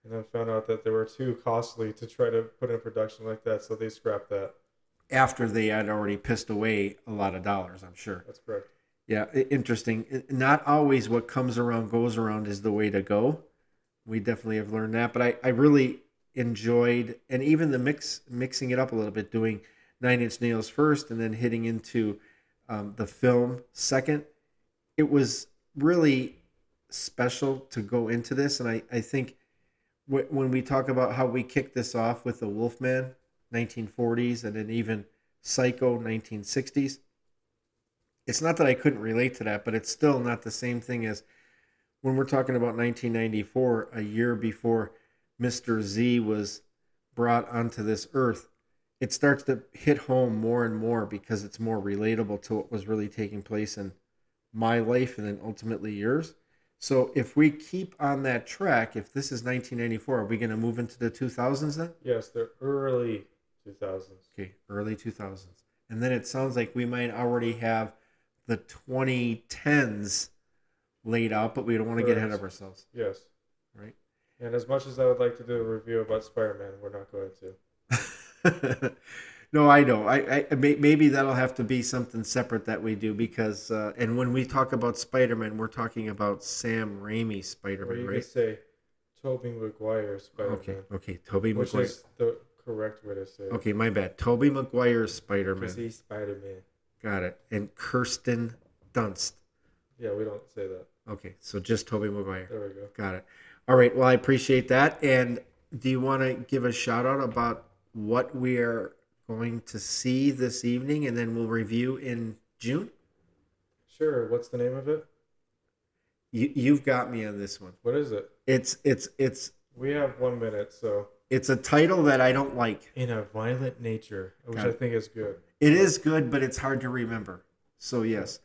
Speaker 2: And then found out that they were too costly to try to put in production like that. So they scrapped that.
Speaker 1: After they had already pissed away a lot of dollars, I'm sure.
Speaker 2: That's correct.
Speaker 1: Yeah, interesting. Not always what comes around goes around is the way to go. We definitely have learned that. But I really enjoyed, and even the mixing it up a little bit, doing Nine Inch Nails first and then hitting into the film second. It was really special to go into this. And I think when we talk about how we kicked this off with the Wolfman, 1940s, and then even Psycho, 1960s, it's not that I couldn't relate to that, but it's still not the same thing as when we're talking about 1994, a year before Mr. Z was brought onto this earth. It starts to hit home more and more because it's more relatable to what was really taking place in my life and then ultimately yours. So if we keep on that track, if this is 1994, are we going to move into the 2000s then?
Speaker 2: Yes, the early 2000s.
Speaker 1: Okay, early 2000s. And then it sounds like we might already have the 2010s laid out, but we don't want to get ahead of ourselves.
Speaker 2: Yes.
Speaker 1: Right?
Speaker 2: And as much as I would like to do a review about Spider-Man, we're not going to.
Speaker 1: No, I know. I maybe that'll have to be something separate that we do because, and when we talk about Spider-Man, we're talking about Sam Raimi's Spider-Man,
Speaker 2: or you
Speaker 1: right?
Speaker 2: could say Tobey Maguire's Spider-Man.
Speaker 1: Okay, Tobey Maguire.
Speaker 2: Which is the correct way to say it.
Speaker 1: Okay, my bad. Tobey Maguire's Spider-Man.
Speaker 2: Because he's Spider-Man.
Speaker 1: Got it. And Kirsten Dunst.
Speaker 2: Yeah, we don't say that.
Speaker 1: Okay, so just Tobey Maguire.
Speaker 2: There we go.
Speaker 1: Got it. All right. Well, I appreciate that. And do you want to give a shout out about what we are going to see this evening, and then we'll review in June?
Speaker 2: Sure. What's the name of it?
Speaker 1: You've got me on this one.
Speaker 2: What is it?
Speaker 1: It's
Speaker 2: We have 1 minute, so
Speaker 1: it's a title that I don't like.
Speaker 2: In a Violent Nature, which
Speaker 1: Got
Speaker 2: I
Speaker 1: it.
Speaker 2: think is good.
Speaker 1: It is good, but it's hard to remember. So yes.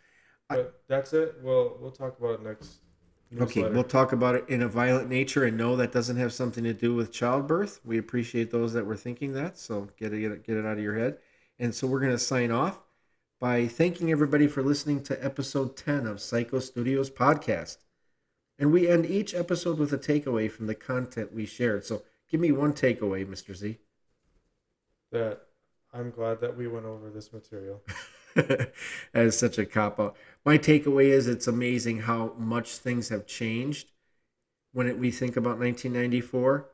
Speaker 2: But that's it. We'll talk about it next
Speaker 1: Okay,
Speaker 2: newsletter.
Speaker 1: we'll talk about it in a violent nature, and no, that doesn't have something to do with childbirth. We appreciate those that were thinking that, so get it out of your head. And so we're going to sign off by thanking everybody for listening to episode 10 of Psycho Studios podcast. And we end each episode with a takeaway from the content we shared. So give me one takeaway, Mr. Z.
Speaker 2: That I'm glad that we went over this material.
Speaker 1: That is such a cop out. My takeaway is it's amazing how much things have changed when we think about 1994,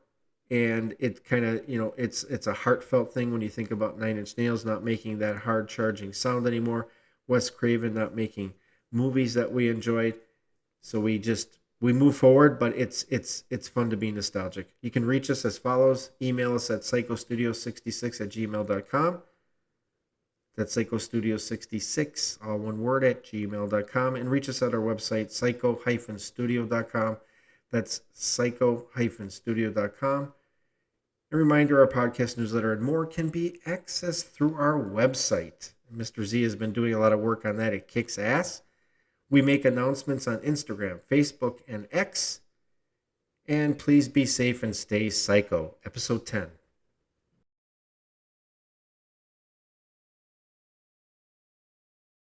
Speaker 1: and it kind of it's a heartfelt thing when you think about Nine Inch Nails not making that hard charging sound anymore, Wes Craven not making movies that we enjoyed. So we move forward, but it's fun to be nostalgic. You can reach us as follows: email us at psychostudio66@gmail.com. That's psychostudio66, all one word, at gmail.com. And reach us at our website, psycho-studio.com. That's psycho-studio.com. A reminder, our podcast newsletter and more can be accessed through our website. Mr. Z has been doing a lot of work on that. It kicks ass. We make announcements on Instagram, Facebook, and X. And please be safe and stay psycho. Episode 10.